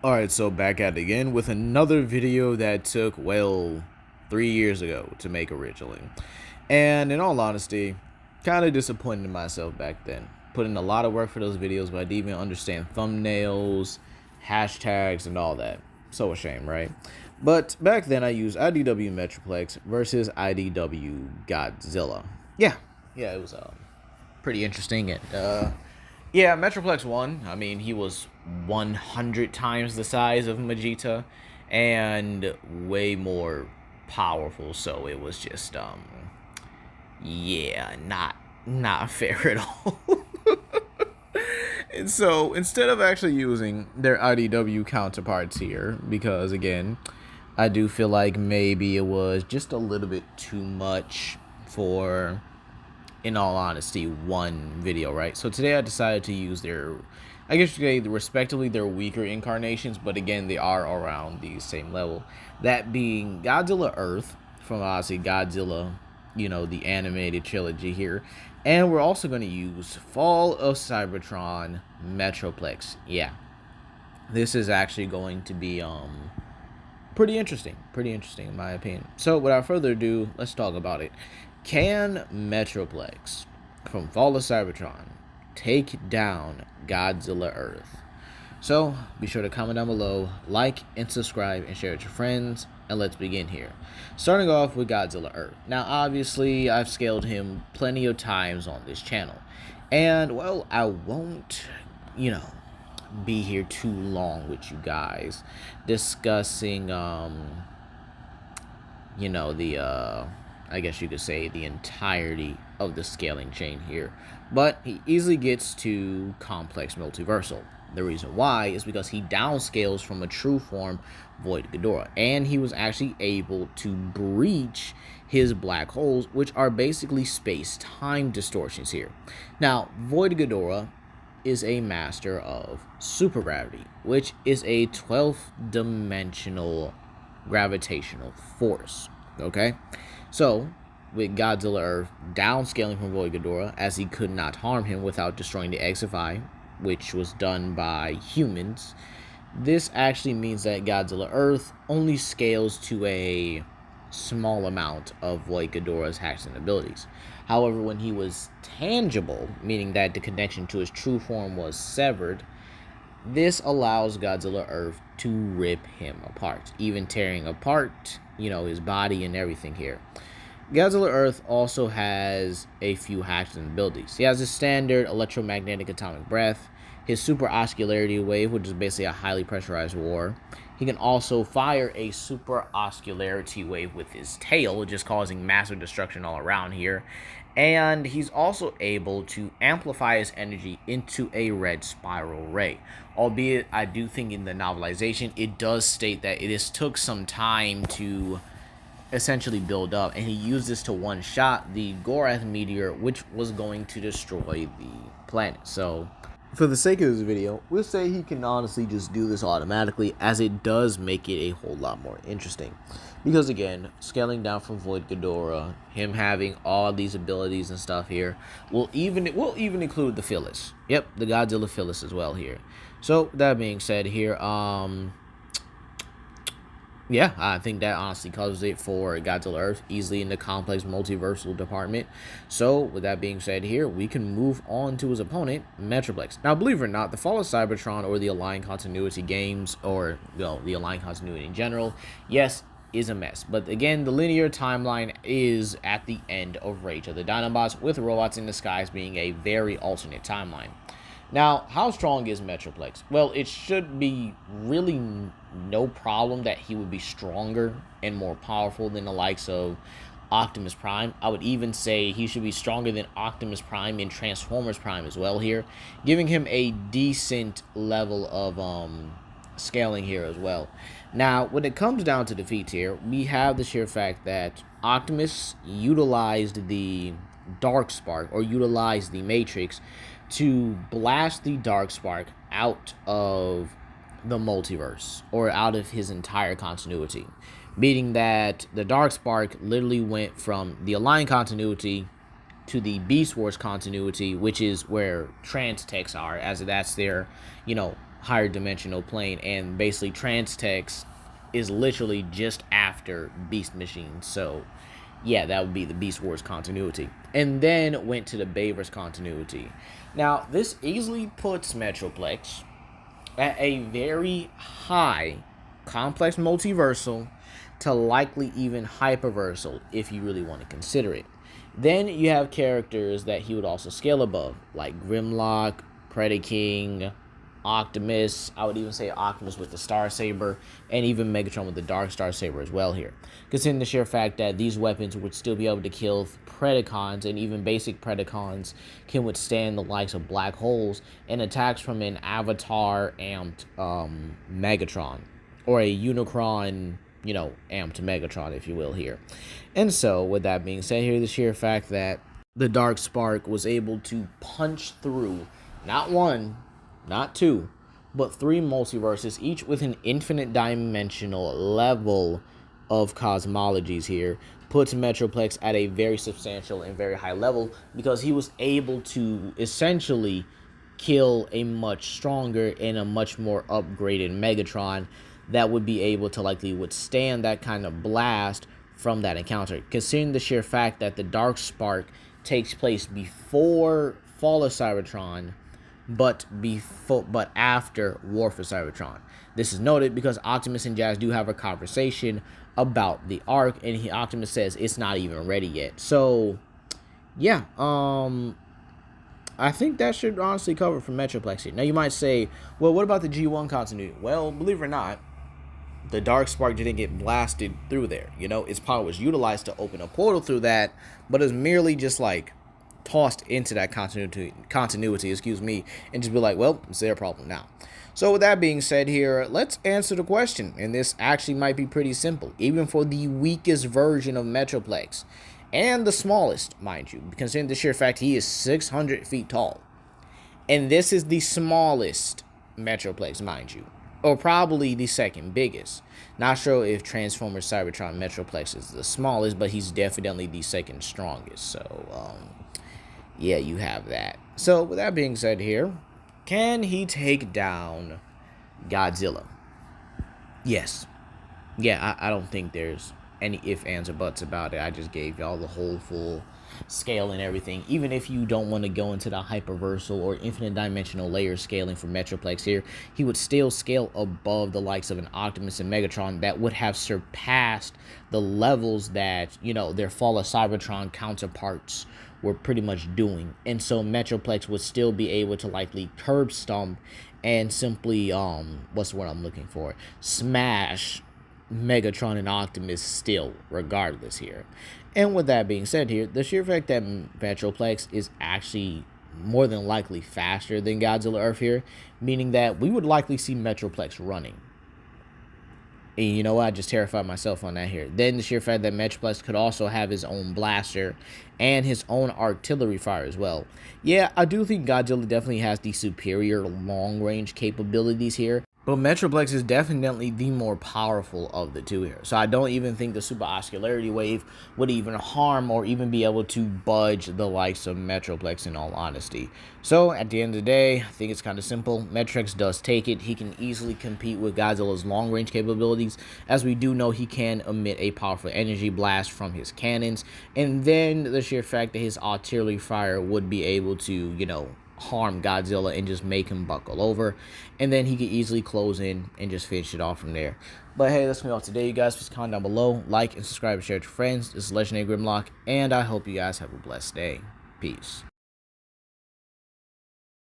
Alright, so back at it again with another video that took, well, 3 years ago to make originally. And in all honesty, kind of disappointed in myself back then. Put in a lot of work for those videos, but I didn't even understand thumbnails, hashtags, and all that. So a shame, right? But back then I used IDW Metroplex versus IDW Godzilla. Yeah, it was pretty interesting. And yeah, Metroplex won. I mean, he was 100 times the size of Vegeta and way more powerful. So it was just yeah, not fair at all. And so instead of actually using their IDW counterparts here, because again, I do feel like maybe it was just a little bit too much for, in all honesty, one video, right? So today I decided to use their, I guess you could say, respectively, their weaker incarnations, but again, they are around the same level. That being Godzilla Earth, from obviously Godzilla, the animated trilogy here. And we're also going to use Fall of Cybertron Metroplex. Yeah, this is actually going to be pretty interesting in my opinion. So without further ado, let's talk about it. Can Metroplex from Fall of Cybertron take down Godzilla Earth? So be sure to comment down below, like and subscribe, and share with your friends. And let's begin here. Starting off with Godzilla Earth. Now obviously I've scaled him plenty of times on this channel. And well, I won't, be here too long with you guys discussing the I guess you could say the entirety of the scaling chain here. But he easily gets to complex multiversal. The reason why is because he downscales from a true form Void Ghidorah, and he was actually able to breach his black holes, which are basically space-time distortions here. Now, Void Ghidorah is a master of supergravity, which is a 12th dimensional gravitational force. Okay, so with Godzilla Earth downscaling from Void Ghidorah, as he could not harm him without destroying the XFI, which was done by humans, this actually means that Godzilla Earth only scales to a small amount of Void Ghidorah's hacks and abilities. However, when he was tangible, meaning that the connection to his true form was severed, this allows Godzilla Earth to rip him apart, even tearing apart, his body and everything here. Godzilla Earth also has a few hacks and abilities. He has his standard electromagnetic atomic breath, his super oscularity wave, which is basically a highly pressurized war. He can also fire a super oscularity wave with his tail, just causing massive destruction all around here. And he's also able to amplify his energy into a red spiral ray. Albeit, I do think in the novelization, it does state that it has took some time to essentially build up, and he used this to one-shot the Gorath meteor, which was going to destroy the planet. So for the sake of this video, we'll say he can honestly just do this automatically, as it does make it a whole lot more interesting. Because again, scaling down from Void Ghidorah, him having all these abilities and stuff here, we'll even include the Phyllis. Yep, the Godzilla Phyllis as well here. So that being said here, yeah, I think that honestly covers it for Godzilla Earth, easily in the complex multiversal department. So, with that being said here, we can move on to his opponent, Metroplex. Now, believe it or not, the Fall of Cybertron, or the Aligned Continuity games, or the Aligned Continuity in general, yes, is a mess. But again, the linear timeline is at the end of Rage of the Dinobots, with Robots in the Skies being a very alternate timeline. Now, how strong is Metroplex? Well, it should be really no problem that he would be stronger and more powerful than the likes of Optimus Prime. I would even say he should be stronger than Optimus Prime and Transformers Prime as well here, giving him a decent level of scaling here as well. Now, when it comes down to defeats here, we have the sheer fact that Optimus utilized the Dark Spark, or utilized the Matrix, to blast the Dark Spark out of the multiverse, or out of his entire continuity, meaning that the Dark Spark literally went from the Aligned continuity to the Beast Wars continuity, which is where trans techs are, as that's their, higher dimensional plane, and basically Transtex is literally just after Beast Machine. So yeah, that would be the Beast Wars continuity. And then went to the Bayverse continuity. Now, this easily puts Metroplex at a very high complex multiversal to likely even hyperversal if you really want to consider it. Then you have characters that he would also scale above, like Grimlock, Predaking, Optimus. I would even say Optimus with the Star Saber, and even Megatron with the Dark Star Saber as well here. Considering the sheer fact that these weapons would still be able to kill Predacons, and even basic Predacons can withstand the likes of black holes and attacks from an Avatar amped Megatron, or a Unicron, amped Megatron, if you will, here. And so, with that being said here, the sheer fact that the Dark Spark was able to punch through not one, not two, but three multiverses, each with an infinite dimensional level of cosmologies here, puts Metroplex at a very substantial and very high level, because he was able to essentially kill a much stronger and a much more upgraded Megatron that would be able to likely withstand that kind of blast from that encounter. Considering the sheer fact that the Dark Spark takes place before Fall of Cybertron, but after War for Cybertron. This is noted because Optimus and Jazz do have a conversation about the arc, and Optimus says it's not even ready yet. So, yeah, I think that should honestly cover for Metroplex here. Now, you might say, well, what about the G1 continuity? Well, believe it or not, the Dark Spark didn't get blasted through there. Its power was utilized to open a portal through that, but it's merely just like tossed into that continuity, and just be like, well, it's their problem now. So with that being said here, let's answer the question, and this actually might be pretty simple, even for the weakest version of Metroplex, and the smallest, mind you, considering the sheer fact he is 600 feet tall, and this is the smallest Metroplex, mind you, or probably the second biggest. Not sure if Transformers Cybertron Metroplex is the smallest, but he's definitely the second strongest. So, yeah, you have that. So, with that being said here, can he take down Godzilla? Yes. Yeah, I don't think there's any ifs, ands, or buts about it. I just gave y'all the whole full scale and everything. Even if you don't want to go into the hyperversal or infinite dimensional layer scaling for Metroplex here, he would still scale above the likes of an Optimus and Megatron that would have surpassed the levels that, their Fall of Cybertron counterparts were pretty much doing. And so Metroplex would still be able to likely curb stomp and simply, what's the word I'm looking for? Smash Megatron and Optimus still, regardless here. And with that being said here, the sheer fact that Metroplex is actually more than likely faster than Godzilla Earth here, meaning that we would likely see Metroplex running. And you know what? I just terrified myself on that here. Then the sheer fact that Metroplex could also have his own blaster and his own artillery fire as well. Yeah, I do think Godzilla definitely has the superior long-range capabilities here, but Metroplex is definitely the more powerful of the two here. So I don't even think the Super Oscularity Wave would even harm or even be able to budge the likes of Metroplex, in all honesty. So at the end of the day, I think it's kind of simple. Metroplex does take it. He can easily compete with Godzilla's long-range capabilities, as we do know he can emit a powerful energy blast from his cannons. And then the sheer fact that his artillery fire would be able to, harm Godzilla and just make him buckle over, and then he could easily close in and just finish it off from there. But hey, that's me all today, you guys. Please comment down below, like and subscribe and share with your friends. This is Legendary Grimlock, and I hope you guys have a blessed day. Peace.